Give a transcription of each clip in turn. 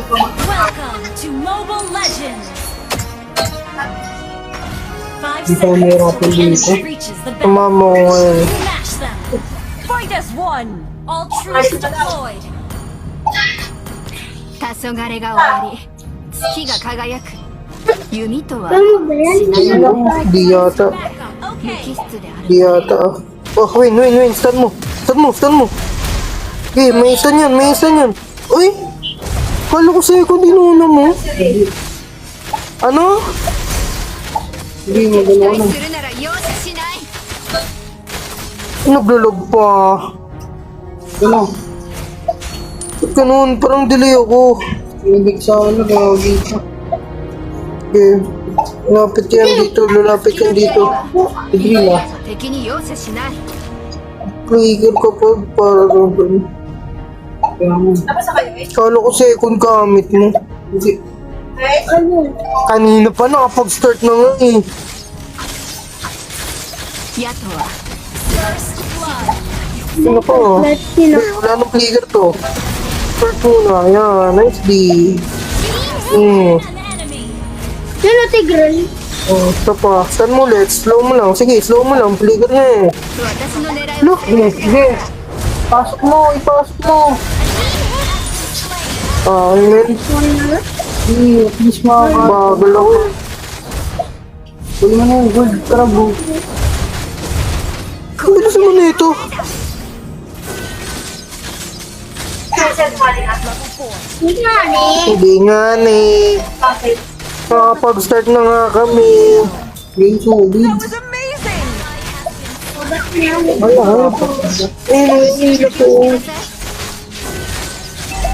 Welcome to Mobile Legends! 5 Di pa seconds meron till the dito. enemy reaches the Tumama ko battlefield. ngayon. Smash them! Fight as one! All troops deployed! 黄昏が終わり月が輝く弓とは Tama ba yan? 死なない Di yata. Back up! 無 Okay! 機質である Di yata. Oh, win. Stun mo. Stun mo. Okay, may stun yan. Uy! Kala ko sa'yo kung dinuna mo. Ano? Hindi mo 期 dinuna. 待するなら容赦しない Naglalog pa. Ano? Ba't ganun? Parang delay ako. Ibig sa ano, gawagin ka. Okay. Lalapit yan dito. Degree na. 敵に容赦しない Trigger ka pa para doon. Kala ko second gamit mo. Ano? Kanina pa nakapag-start na nga eh. ヤトは First blood! Sino pa oh? Let's Hindi, see. wala nang trigger to. Start muna. Ayan, nice D. An enemy! Sino tigran? Oh, ito pa. Stun mo ulit. Slow mo lang. Sige, slow mo lang. Trigger niya eh. 私の狙いを Look, sige. Ipasok mo. Ah, amen. Sige, please bagal ako. Huli mo na yung gold. Tara, bro. Ang bilis mo na ito. Hindi nga eh. Nakapag-start na nga kami. Game solid. Was amazing! Wala. Nahihila ko.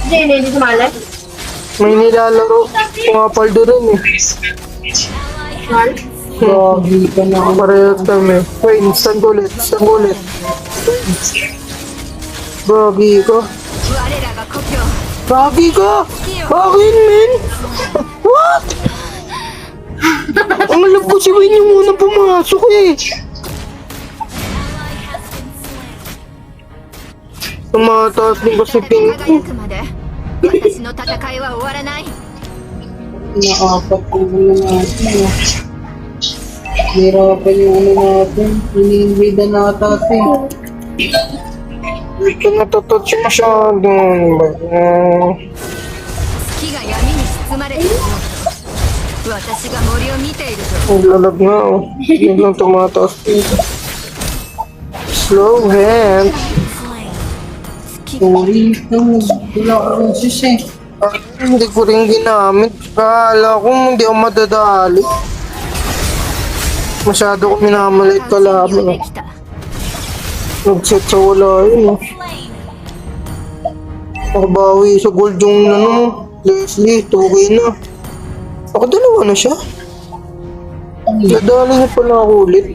Hindi sumalat. May nilalaro. Mga paldo rin eh. Grabe ka na. Parehas kami. Wait, stun ko ulit. Grabe ka. 我らが故郷 Grabe ka! Bakit, men? What? Ang alam ko si Wayne yung muna pumasok eh. Tumataas din kasi 輝 pink ko. くまで私の戦いは終わらない Nakaapat ko na natin. Hirapan yung ano natin. Ini-invade na natin. Ito natatouch masyado. 月が闇に包まれている私が森を見ているぞ Ang lalag nga oh. Biglang tumataas dito. Slow hand. Sorry. Wala akong sis eh. Hindi ko rin ginamit. Kala ko hindi ako madadali. Masyado ko minamalit 完全に kalaban. できた Nag-set sa wala yun oh. Slain! Nakabawi sa gold yung ano, Leslie, 2K na. Nakadalawa na siya. Dadali niya pala ako ulit.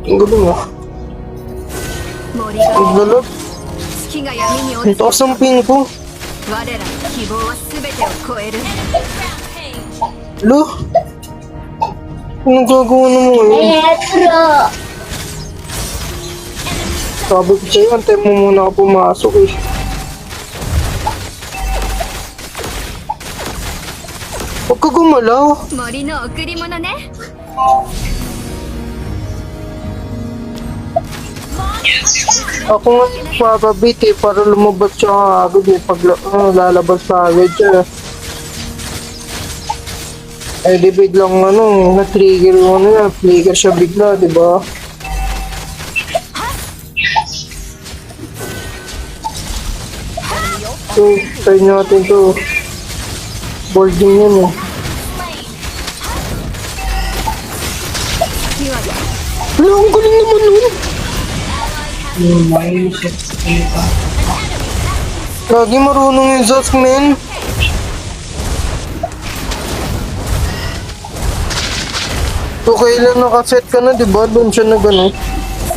Ang galing ah. 森が Naglalag. 月が闇に Ang 落ち taas ng ping ko. 我らの希望は全てを超える Rampage! Lo? Anong gagawa na mo ngayon? Etro. Sabi ko sa'yo, antay mo muna ako pumasok eh. Huwag ka gumalaw. 森の贈り物ね Ako nga papabit eh, para lumabas siya agad eh, pag lalabas sa agad siya. Eh di biglang ano, na-trigger yung ano yan, flicker siya bigla, di ba? So, try natin to. Boarding yan eh. 月は Wala, ang galing naman nun. Lagi marunong yung Zosk, men. So, kailan nakaset ka na, di ba? Doon siya na gano'n.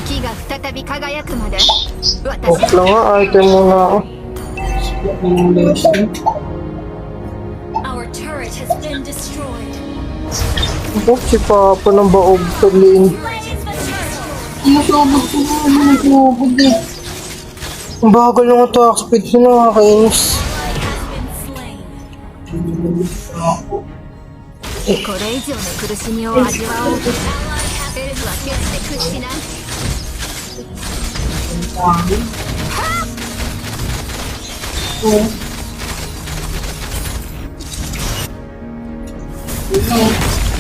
月が再び輝くまで Off 私 lang nga, item muna ako. Our turret has been destroyed. Oh, si Papa ng baog sa lane. Slain the turtle! Ang bagal ng attack speed ko, nakakainis. Ally has been slain. これ以上の苦しみを味わおうとエルフは決して屈しない。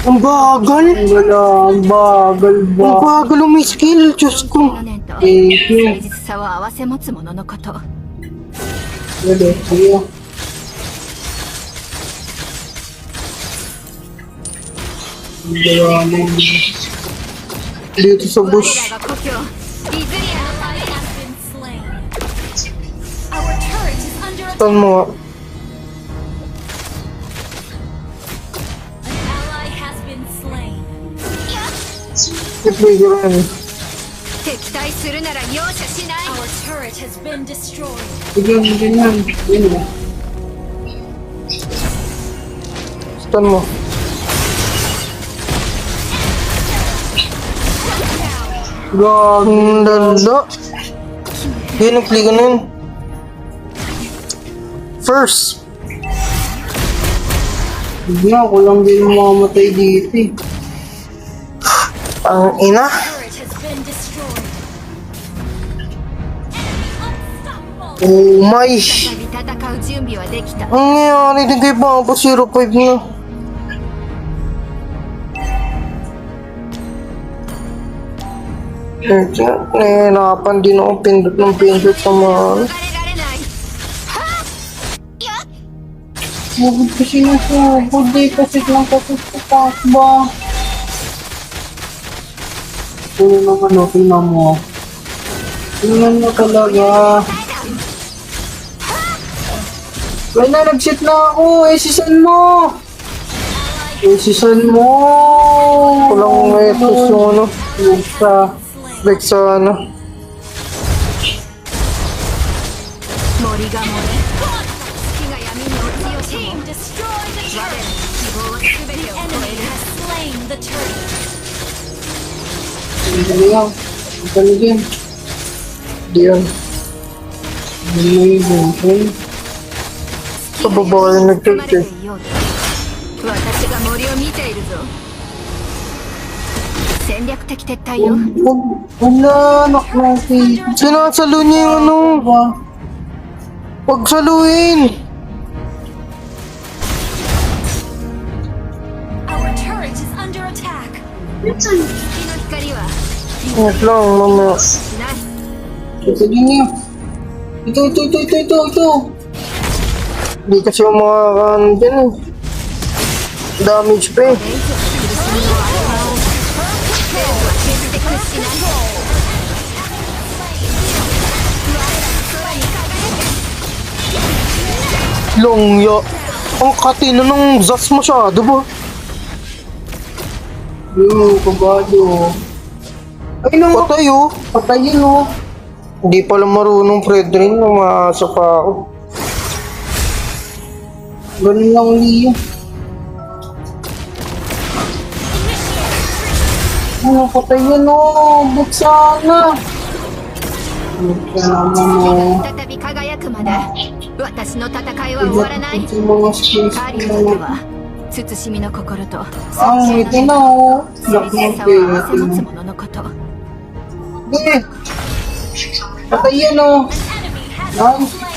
Ang bagal! Ang bagal Ang ba? bagal umiskill, Diyos ko. 4年と Thank you. 誠実さを併せ持つもののこと。 Wala, sige. Dito sa 我 bush. らが故郷イズリア Ally has been slain. Our turret is under attack. Saan mo? An ally has been slain. Ipay ko rin. 敵対するなら容赦しない。 Our turret has been destroyed. Sige, ganyan. Yun o. Saan mo? Gag. Ang lala. Hindi, nag-play ka na yun. First. Hindi nga, ako lang din mamamatay dito eh. Ang ina. Turret has been destroyed. Unstoppable. Oh my. 再び戦う準備はできた。 Ang nangyayari din kay Papa 05 niya. Nahihirapan din ako pindot ng pindot sa mga... 逃れられない。 Huwag kasi na siya. Hindi kasi lang katutupak ba? Ano naman o, tingnan mo. Tingnan mo talaga. Wala na, nag-shit na ako. Esisan mo. Esisan mo. Walang etos yung ano. Sa Like sa ano. 森が燃え月が闇に落ちよし Team destroy the 我ら turret. の希望は全てを The 超 enemy える。 has slain the turret. ano yan? Ito na din. Di yan. Ano yung bunton? Sa baba kayo 包まれ nag-take て eh. いようと私が森を見ているぞ。戦略的撤退よ。 Wala, naklase. Sinasalo niya yung ano. Huwag saluin. Our turret is under attack. 月の光は Wait lang, mamaya. しない。 Sige niya. Ito. Hindi kasi yung mga ano dyan eh. Damage pa eh. これ以上の苦しみを味わおう。エルフは決して屈しない。 Longya. Ang katino ng Zas masyado ba? Yo, kabado. Ay no, Patay oh. patayin no. Hindi pala marunong Fredrin. Umaasa pa ako. Ganun lang Leo. Ano, patayin no. Ba't sana? Sana 再び輝くまで私の戦いは終わらない。 Yung mga skills カーリko. ーとは慎みの心と Ah, ito na oh. 誠実さを併せ持つもののこと。 Eh, patayin no. Enemy has Ah, been slain.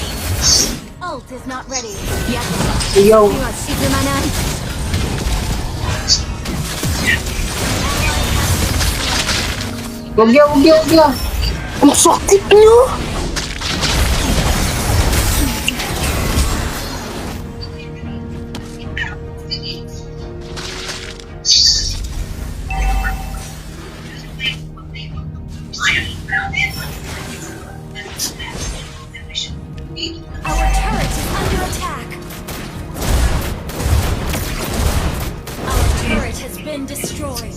Ult is not ready. やっ Iyaw. と火は沈まない。 Wag ya. Ang sakit niya. Our turret is under attack. Our turret has been destroyed.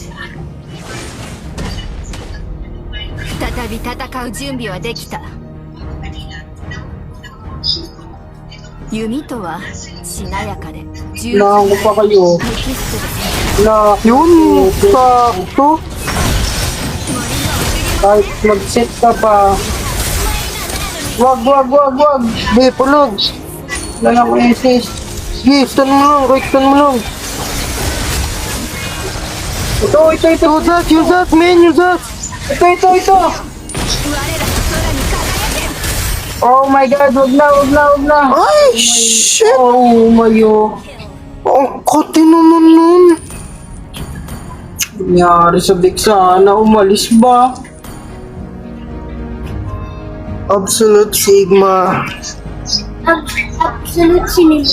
再び戦う準備はできた。弓とはしなやかで柔 Kailangan ko pa kayo. 無機質で Na, Yun, sakto. kahit mag-set ka pa. Wag. Di, pulag. Wala ko assist. Sige, stun mo lang. Kahit stun mo lang. Ito. Use that, man. Use that. Ito. 我らが空に輝け Oh my god, wag na. Ay, shit. Oh my god. Ang kati naman nun. Nangyari sa Vexana, umalis ba? Absolute Sigma. Absolute sinil.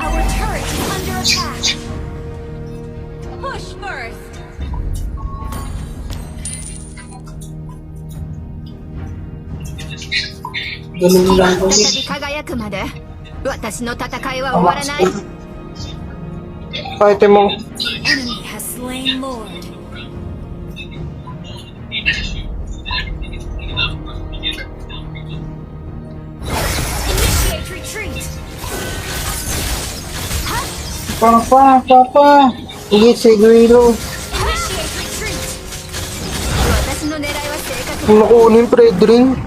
Our turret is under attack. Push first. Ganun lang 再 kami. び輝くまで私の戦いは終わらない Kahit mo. Enemy has slain Lord. Initiate retreat. Papa. Sige, Seguilo. Initiate retreat. 私の狙いは正確 Kung nakunin, Predrin.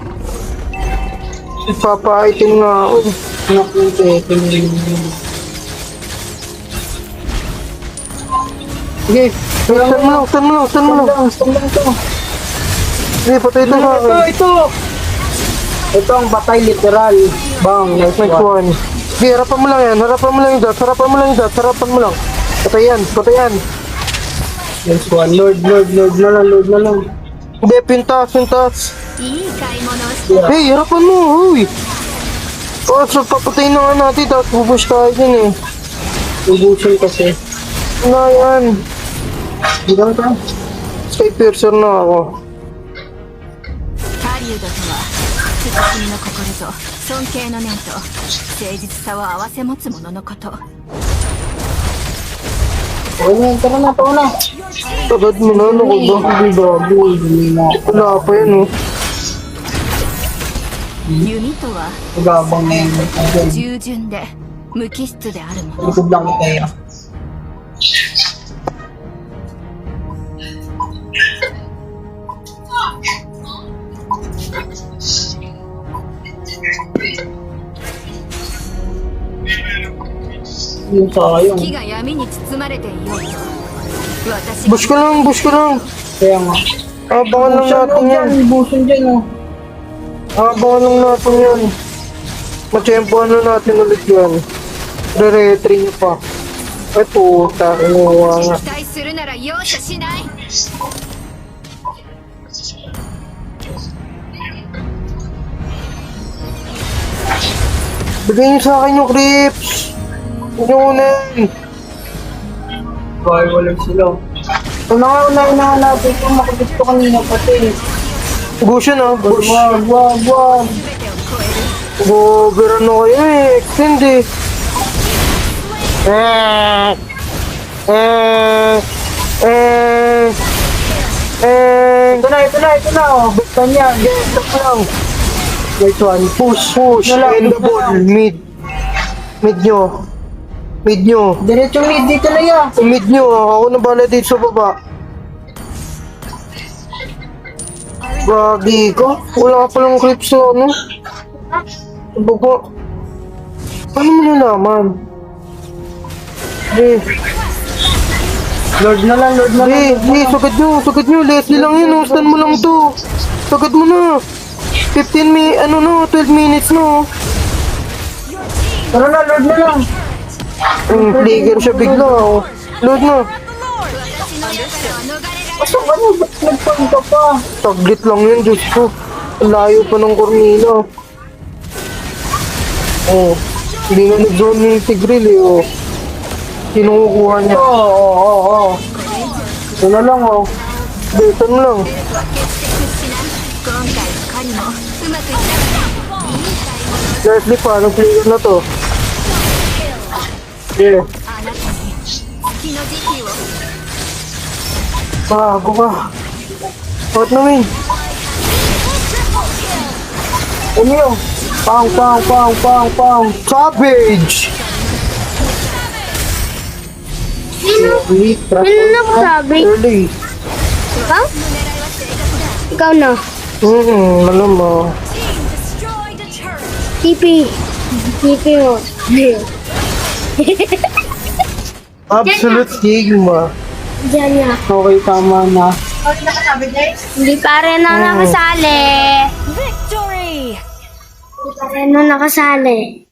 Ipapaitin nga ako. Nakunti, ito na yun. Sige, stun mo lang. Stun lang to. Sige, patay ito sa akin. Ito. Ito ang batay literal. Bang, nice Next one. one. Sige, harapan mo lang yan. Harapan mo lang yung dots. Harapan mo lang. Patay yan. Nice one. Lord na lang. Hindi, pintas. いい買い物をして Hey, harapan mo. Huy. Oh, so papatay na nga natin. Tapos pupush tayo dyan eh. Ubusin kasi. Na yan. Hindi ka ito. Sky Piercer na ako. 狩人とは慎みの心と尊敬の念と誠実さを併せ持つ者のこと Okay, tara na. Tagad mo na. Ano ko ba? Hindi na. Wala pa yan oh. 弓とは Magabang na yun.従順で無機質であるもの Likod lang kita yun. Yung sayang. 木が闇に包まれていようよ私が Bush ka lang. Kaya nga. Abangan lang natin yan. Busan dyan oh. Abangan lang natin yan. Matsyempohan na natin ulit yan. Re-retry niyo pa. Ay puta, inuwa nga. 期待するなら容赦しない Bigay niyo sa akin yung creeps. Huwag niyo unin. Bye, walang sila. Unahin na natin kung makabit ko kanina pati. Gusto na, Bush. Wag. 全てを超える Gober ano kayo eh. Extend eh. Ito na oh. Buktan yan. Stop lang. Nice one. Push. And the ball. Mid nyo. Diretso mid dito na yan. Mid nyo. Ako na bala dito sa baba. Gagi ko. Wala ka palang clips sa ano. Baba. Paano mo nalaman? Lord na lang. Sagad nyo. Leslie lang yun. Oh. Stand mo lang to. Sagad mo na. 12 minutes na. Tara na, Lord na lang. Flicker siya bigla. Oh. Load na. 私の中からは逃れられ Basta ka na, ba't nagpang ka pa? Taglit lang yun, Diyos ko. Ang layo pa ng Cornila. Oh. Hindi na nag-zone yung Tigril eh. Oh. Kinukuha niya. Oo. Ito na lang oh. Betan lang. 決して屈しない今回の狩りもうまくいったわいい買い物を Leslie pa, anong flicker na to? Yeah. あなたに月の時期を Bago ka. Out na win. Ano yun? Pang. Savage! Sino na sabi? Early. Ikaw? Ikaw na. Alam mo. Team destroyed a turret. TP. Hindi mo. Absolute Sigma. Diyan niya. Okay, tama na. Hindi pa rin ako nakasali. Victory! Hindi pa rin ako nakasali.